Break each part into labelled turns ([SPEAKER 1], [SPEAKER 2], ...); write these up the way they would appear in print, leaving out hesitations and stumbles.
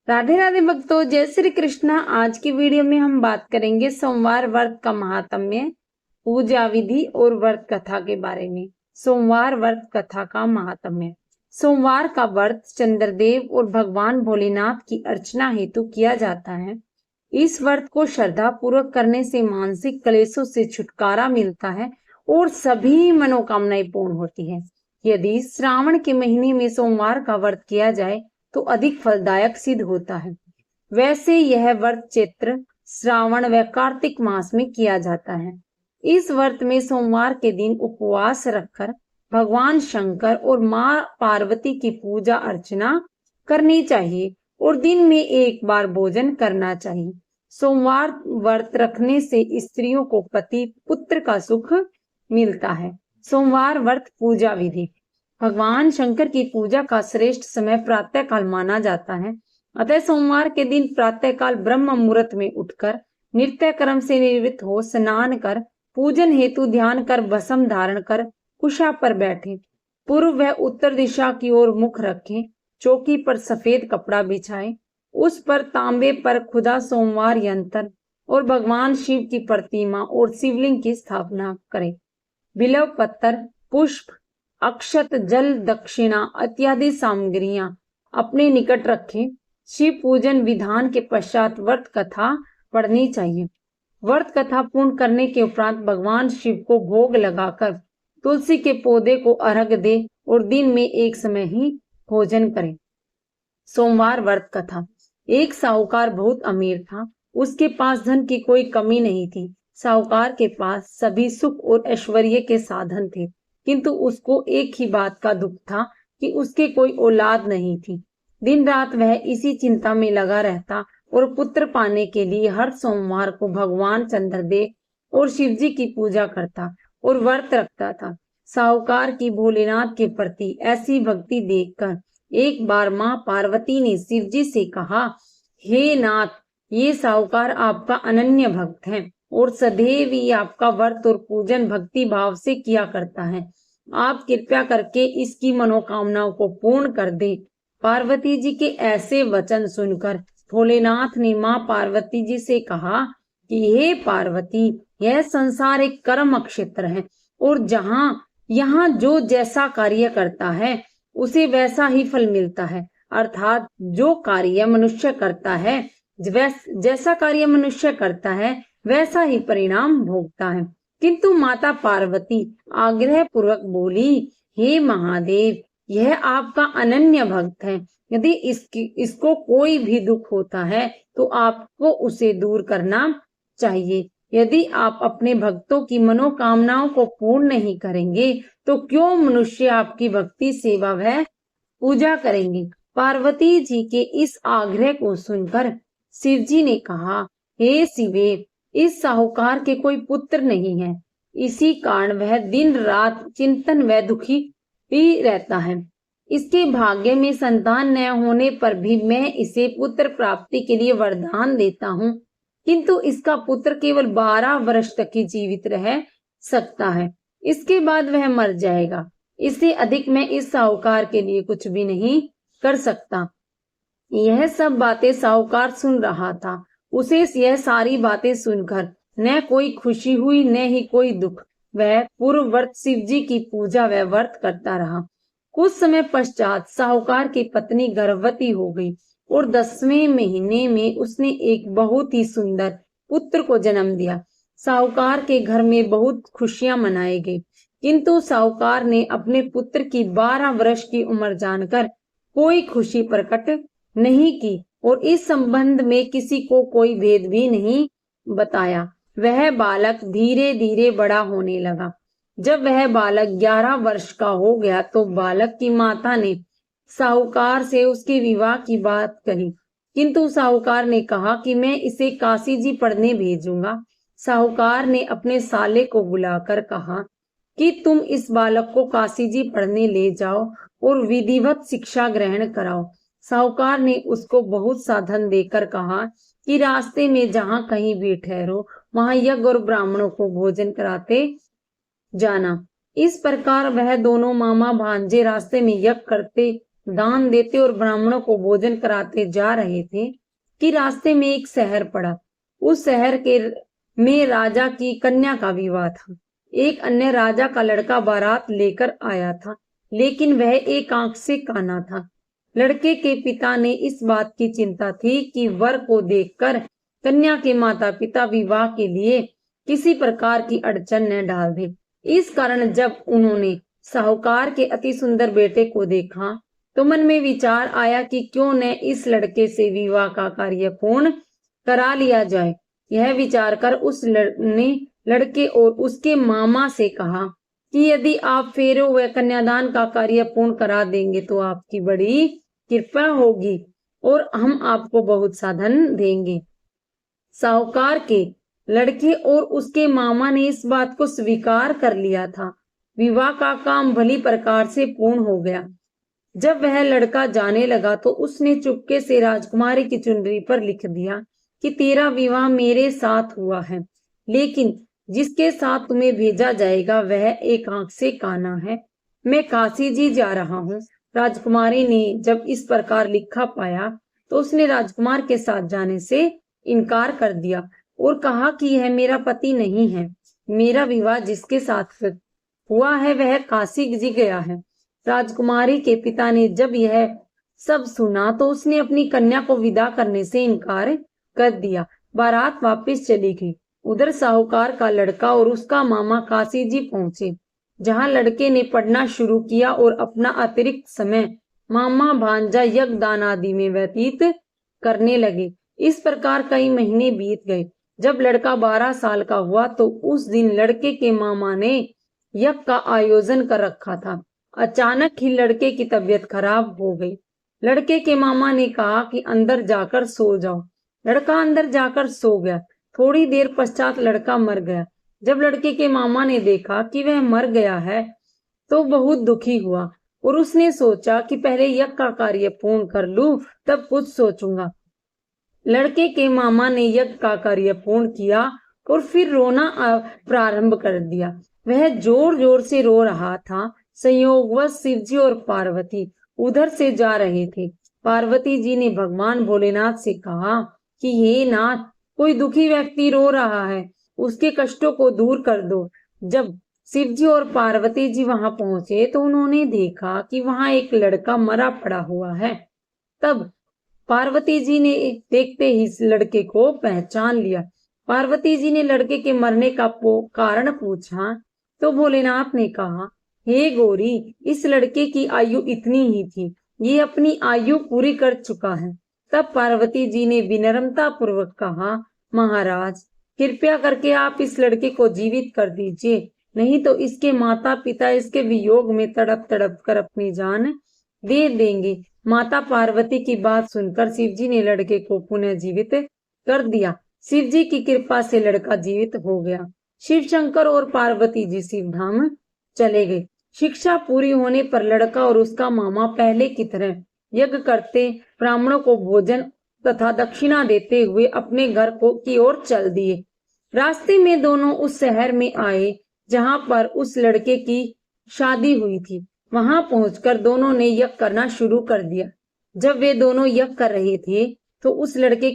[SPEAKER 1] राधे राधे भक्तों, जय श्री कृष्णा। आज की वीडियो में हम बात करेंगे सोमवार व्रत का महात्म्य, पूजा विधि और व्रत कथा के बारे में। सोमवार व्रत कथा का महात्म्य। सोमवार का व्रत चंद्रदेव और भगवान भोलेनाथ की अर्चना हेतु किया जाता है। इस व्रत को श्रद्धा पूर्वक करने से मानसिक क्लेशों से छुटकारा मिलता है और सभी मनोकामनाएं पूर्ण होती है। यदि श्रावण के महीने में सोमवार का व्रत किया जाए तो अधिक फलदायक सिद्ध होता है। वैसे यह व्रत चैत्र, श्रावण व कार्तिक मास में किया जाता है। इस व्रत में सोमवार के दिन उपवास रखकर भगवान शंकर और मां पार्वती की पूजा अर्चना करनी चाहिए और दिन में एक बार भोजन करना चाहिए। सोमवार व्रत रखने से स्त्रियों को पति पुत्र का सुख मिलता है। सोमवार व्रत पूजा विधि। भगवान शंकर की पूजा का श्रेष्ठ समय प्रातः काल माना जाता है। अतः सोमवार के दिन प्रातः काल ब्रह्म मुहूर्त में उठकर नित्य कर्म से निवृत्त हो स्नान कर पूजन हेतु ध्यान कर भस्म धारण कर कुशा पर बैठे, पूर्व व उत्तर दिशा की ओर मुख रखें, चौकी पर सफेद कपड़ा बिछाएं, उस पर तांबे पर खुदा सोमवार यंत्र और भगवान शिव की प्रतिमा और शिवलिंग की स्थापना करें। बिल्व पत्तर, पुष्प, अक्षत, जल, दक्षिणा इत्यादि सामग्रियां अपने निकट रखें। शिव पूजन विधान के पश्चात व्रत कथा पढ़नी चाहिए। व्रत कथा पूर्ण करने के उपरांत भगवान शिव को भोग लगाकर तुलसी के पौधे को अर्घ्य दे और दिन में एक समय ही भोजन करें। सोमवार व्रत कथा। एक साहूकार बहुत अमीर था। उसके पास धन की कोई कमी नहीं थी। साहूकार के पास सभी सुख और ऐश्वर्य के साधन थे, किंतु उसको एक ही बात का दुख था कि उसके कोई औलाद नहीं थी। दिन रात वह इसी चिंता में लगा रहता और पुत्र पाने के लिए हर सोमवार को भगवान चंद्रदेव और शिव जी की पूजा करता और व्रत रखता था। साहूकार की भोलेनाथ के प्रति ऐसी भक्ति देखकर एक बार मां पार्वती ने शिव जी से कहा, हे नाथ, ये साहूकार आपका अनन्य भक्त है और सदैव ही आपका व्रत और पूजन भक्ति भाव से किया करता है। आप कृपया करके इसकी मनोकामनाओं को पूर्ण कर दे। पार्वती जी के ऐसे वचन सुनकर भोलेनाथ ने मां पार्वती जी से कहा कि हे पार्वती, यह संसार एक कर्म क्षेत्र है और यहाँ जो जैसा कार्य करता है उसे वैसा ही फल मिलता है। अर्थात जो कार्य मनुष्य करता है, जैसा कार्य मनुष्य करता है वैसा ही परिणाम भोगता है। किंतु माता पार्वती आग्रह पूर्वक बोली, हे महादेव, यह आपका अनन्य भक्त है। यदि इसको कोई भी दुख होता है तो आपको उसे दूर करना चाहिए। यदि आप अपने भक्तों की मनोकामनाओं को पूर्ण नहीं करेंगे तो क्यों मनुष्य आपकी भक्ति सेवा व पूजा करेंगे। पार्वती जी के इस आग्रह को सुनकर शिव जी ने कहा, हे शिवे, इस साहूकार के कोई पुत्र नहीं है, इसी कारण वह दिन रात चिंतन व दुखी भी रहता है। इसके भाग्य में संतान न होने पर भी मैं इसे पुत्र प्राप्ति के लिए वरदान देता हूँ, किंतु इसका पुत्र केवल 12 वर्ष तक ही जीवित रह सकता है, इसके बाद वह मर जाएगा। इससे अधिक मैं इस साहूकार के लिए कुछ भी नहीं कर सकता। यह सब बातें साहूकार सुन रहा था। उसे यह सारी बातें सुनकर न कोई खुशी हुई न ही कोई दुख। वह पूर्व व्रत शिव जी की पूजा व व्रत करता रहा। कुछ समय पश्चात साहूकार की पत्नी गर्भवती हो गई और 10वें महीने में उसने एक बहुत ही सुंदर पुत्र को जन्म दिया। साहूकार के घर में बहुत खुशियां मनाई गई, किंतु साहूकार ने अपने पुत्र की 12 वर्ष की उम्र जानकर कोई खुशी प्रकट नहीं की और इस संबंध में किसी को कोई भेद भी नहीं बताया। वह बालक धीरे धीरे बड़ा होने लगा। जब वह बालक 11 वर्ष का हो गया तो बालक की माता ने साहूकार से उसके विवाह की बात कही, किंतु साहूकार ने कहा कि मैं इसे काशी जी पढ़ने भेजूंगा। साहूकार ने अपने साले को बुलाकर कहा कि तुम इस बालक को काशी जी पढ़ने ले जाओ और विधिवत शिक्षा ग्रहण कराओ। साहूकार ने उसको बहुत सा धन देकर कहा कि रास्ते में जहाँ कहीं भी ठहरो वहां यज्ञ और ब्राह्मणों को भोजन कराते जाना। इस प्रकार वह दोनों मामा भांजे रास्ते में यज्ञ करते दान देते और ब्राह्मणों को भोजन कराते जा रहे थे कि रास्ते में एक शहर पड़ा। उस शहर के में राजा की कन्या का विवाह था। एक अन्य राजा का लड़का बारात लेकर आया था, लेकिन वह एक आंख से काना था। लड़के के पिता ने इस बात की चिंता थी कि वर को देखकर कन्या के माता पिता विवाह के लिए किसी प्रकार की अड़चन न डाल दे। इस कारण जब उन्होंने साहूकार के अति सुंदर बेटे को देखा तो मन में विचार आया कि क्यों न इस लड़के से विवाह का कार्य पूर्ण करा लिया जाए। यह विचार कर उस ने लड़के और उसके मामा से कहा कि यदि आप फेरे व कन्यादान का कार्य पूर्ण करा देंगे तो आपकी बड़ी कृपा होगी और हम आपको बहुत सा धन देंगे। साहूकार के लड़के और उसके मामा ने इस बात को स्वीकार कर लिया था। विवाह का काम भली प्रकार से पूर्ण हो गया। जब वह लड़का जाने लगा तो उसने चुपके से राजकुमारी की चुनरी पर लिख दिया कि तेरा विवाह मेरे साथ हुआ है, लेकिन जिसके साथ तुम्हें भेजा जाएगा वह एक आंख से काना है। मैं काशी जी जा रहा हूँ। राजकुमारी ने जब इस प्रकार लिखा पाया तो उसने राजकुमार के साथ जाने से इनकार कर दिया और कहा कि यह मेरा पति नहीं है। मेरा विवाह जिसके साथ हुआ है वह काशी जी गया है। राजकुमारी के पिता ने जब यह सब सुना तो उसने अपनी कन्या को विदा करने से इनकार कर दिया। बारात वापस चली गई। उधर साहूकार का लड़का और उसका मामा काशी जी पहुंचे, जहां लड़के ने पढ़ना शुरू किया और अपना अतिरिक्त समय मामा भांजा यज्ञदान आदि में व्यतीत करने लगे। इस प्रकार कई महीने बीत गए। जब लड़का 12 साल का हुआ तो उस दिन लड़के के मामा ने यज्ञ का आयोजन कर रखा था। अचानक ही लड़के की तबीयत खराब हो गई। लड़के के मामा ने कहा कि अंदर जाकर सो जाओ। लड़का अंदर जाकर सो गया। थोड़ी देर पश्चात लड़का मर गया। जब लड़के के मामा ने देखा कि वह मर गया है तो बहुत दुखी हुआ और उसने सोचा कि पहले यज्ञ का कार्य पूर्ण कर लूं, तब कुछ सोचूंगा। लड़के के मामा ने यज्ञ का कार्य पूर्ण किया और फिर रोना प्रारंभ कर दिया। वह जोर जोर से रो रहा था। संयोगवश शिवजी और पार्वती उधर से जा रहे थे। पार्वती जी ने भगवान भोलेनाथ से कहा कि हे नाथ, कोई दुखी व्यक्ति रो रहा है, उसके कष्टों को दूर कर दो। जब शिवजी और पार्वती जी वहां पहुंचे तो उन्होंने देखा कि वहां एक लड़का मरा पड़ा हुआ है। तब पार्वती जी ने देखते ही इस लड़के को पहचान लिया। पार्वती जी ने लड़के के मरने का कारण पूछा तो भोलेनाथ ने कहा, हे गौरी, इस लड़के की आयु इतनी ही थी, ये अपनी आयु पूरी कर चुका है। तब पार्वती जी ने विनम्रता पूर्वक कहा, महाराज, कृपया करके आप इस लड़के को जीवित कर दीजिए, नहीं तो इसके माता पिता इसके वियोग में तड़प तड़प कर अपनी जान दे देंगे। माता पार्वती की बात सुनकर शिवजी ने लड़के को पुनः जीवित कर दिया। शिवजी की कृपा से लड़का जीवित हो गया। शिव शंकर और पार्वती जी शिव धाम चले गए। शिक्षा पूरी होने पर लड़का और उसका मामा पहले की तरह यज्ञ करते, ब्राह्मणों को भोजन तथा दक्षिणा देते हुए अपने घर की ओर चल दिए। रास्ते में दोनों उस शहर में आए जहां पर उस लड़के की शादी हुई थी। वहां पहुंचकर दोनों ने यज्ञ करना शुरू कर दिया। जब वे दोनों यज्ञ कर रहे थे तो उस लड़के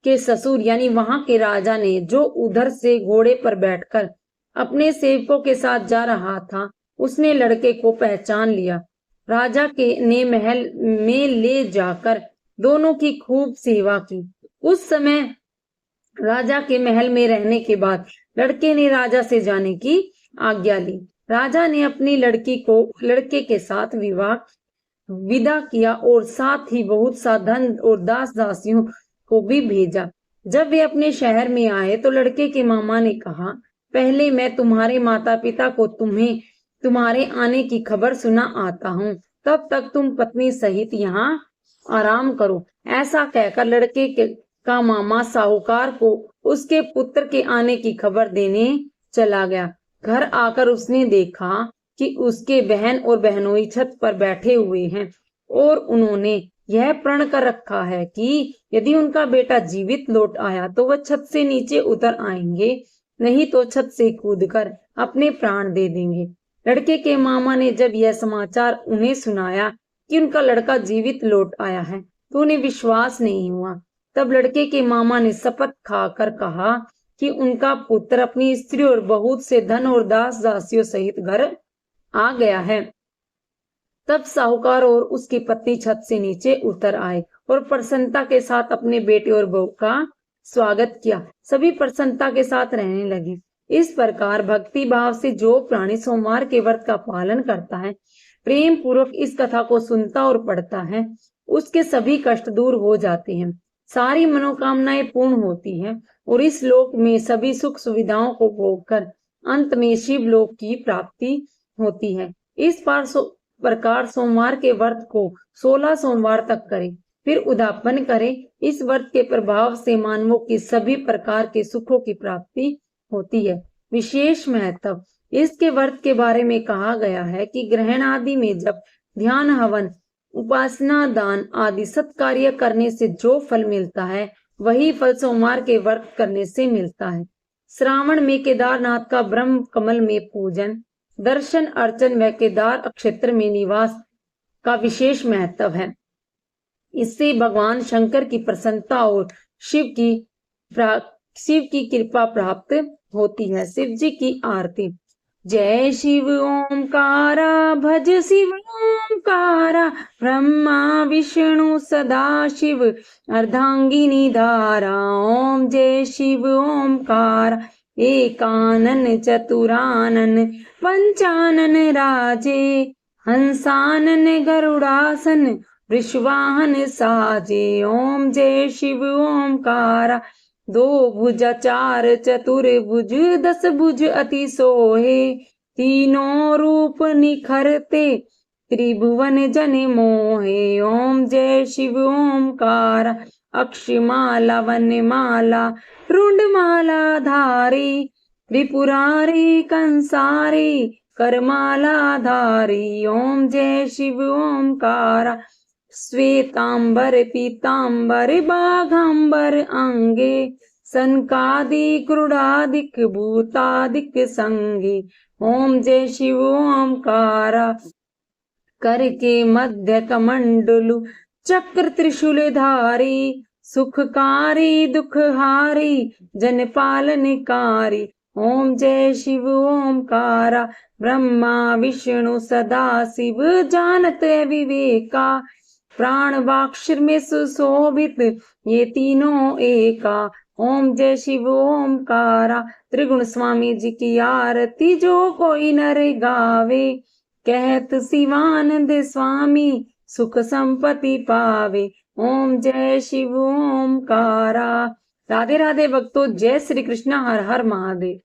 [SPEAKER 1] के ससुर यानी वहां के राजा ने, जो उधर से घोड़े पर बैठकर अपने सेवकों के साथ जा रहा था, उसने लड़के को पहचान लिया। राजा के ने महल में ले जाकर दोनों की खूब सेवा की। उस समय राजा के महल में रहने के बाद लड़के ने राजा से जाने की आज्ञा ली। राजा ने अपनी लड़की को लड़के के साथ विदा किया और साथ ही बहुत सा धन और दास दासियों को भी भेजा। जब वे अपने शहर में आए तो लड़के के मामा ने कहा, पहले मैं तुम्हारे माता पिता को तुम्हारे आने की खबर सुना आता हूँ, तब तक तुम पत्नी सहित यहाँ आराम करो। ऐसा कहकर लड़के का मामा साहूकार को उसके पुत्र के आने की खबर देने चला गया। घर आकर उसने देखा कि उसके बहन और बहनोई छत पर बैठे हुए हैं और उन्होंने यह प्रण कर रखा है कि यदि उनका बेटा जीवित लौट आया तो वह छत से नीचे उतर आएंगे, नहीं तो छत से कूदकर अपने प्राण दे देंगे। लड़के के मामा ने जब यह समाचार उन्हें सुनाया कि उनका लड़का जीवित लौट आया है तो उन्हें विश्वास नहीं हुआ। तब लड़के के मामा ने शपथ खाकर कहा कि उनका पुत्र अपनी स्त्री और बहुत से धन और दास दासियों सहित घर आ गया है। तब साहूकार और उसकी पत्नी छत से नीचे उतर आए और प्रसन्नता के साथ अपने बेटे और बहू का स्वागत किया। सभी प्रसन्नता के साथ रहने लगे। इस प्रकार भक्ति भाव से जो प्राणी सोमवार के व्रत का पालन करता है, प्रेम पूर्वक इस कथा को सुनता और पढ़ता है, उसके सभी कष्ट दूर हो जाते हैं, सारी मनोकामनाएं पूर्ण होती हैं और इस लोक में सभी सुख सुविधाओं को भोगकर अंत में शिव लोक की प्राप्ति होती है। इस प्रकार सोमवार के व्रत को 16 सोमवार तक करें, फिर उद्यापन करें। इस व्रत के प्रभाव से मानवों की सभी प्रकार के सुखों की प्राप्ति होती है। विशेष महत्व, इसके व्रत के बारे में कहा गया है कि ग्रहण आदि में जब ध्यान, हवन, उपासना, दान आदि सत्कार्य करने से जो फल मिलता है, वही फल सोमवार के व्रत करने से मिलता है। श्रावण में केदारनाथ का ब्रह्म कमल में पूजन, दर्शन, अर्चन व केदार क्षेत्र में निवास का विशेष महत्व है। इससे भगवान शंकर की प्रसन्नता और शिव की कृपा प्राप्त होती है। शिव जी की आरती। जय शिव ओमकारा, भज शिव ओमकारा, ब्रह्मा विष्णु सदा शिव, अर्धांगिनी धारा। ओम जय शिव ओमकारा, एकानन चतुरानन, पंचानन राजे, हंसानन गरुड़ासन, वृषवाहन साजे। ओम जय शिव ओमकारा, दो भुज चार चतुर्भुज, 10 भुज अति सोहे, तीनों रूप निखरते, त्रिभुवन जन मोहे। ओम जय शिव ओमकारा, अक्षमाला वनमाला, रुंडमाला धारी, त्रिपुरारी कंसारी, करमाला धारी। ओम जय शिव ओमकारा, श्वेतांबर पीतांबर, बाघांबर अंगे, सनकादिक क्रूडादिक भूतादिक संगे। ओम जय शिव ओमकारा, कर के मध्य कमंडलु, चक्र त्रिशूल धारी, सुखकारी दुखहारी, जन पालनकारी। ओम जय शिव ओमकारा, ब्रह्मा विष्णु सदा शिव, जानत विवेका, प्राण वाक्षर में सुशोभित, ये तीनों एका। ओम जय शिव ओमकारा, त्रिगुण स्वामी जी की आरती, जो कोई नर गावे, कहत शिवानंद स्वामी, सुख संपत्ति पावे। ओम जय शिव ओमकारा। राधे राधे भक्तों, जय श्री कृष्ण, हर हर महादेव।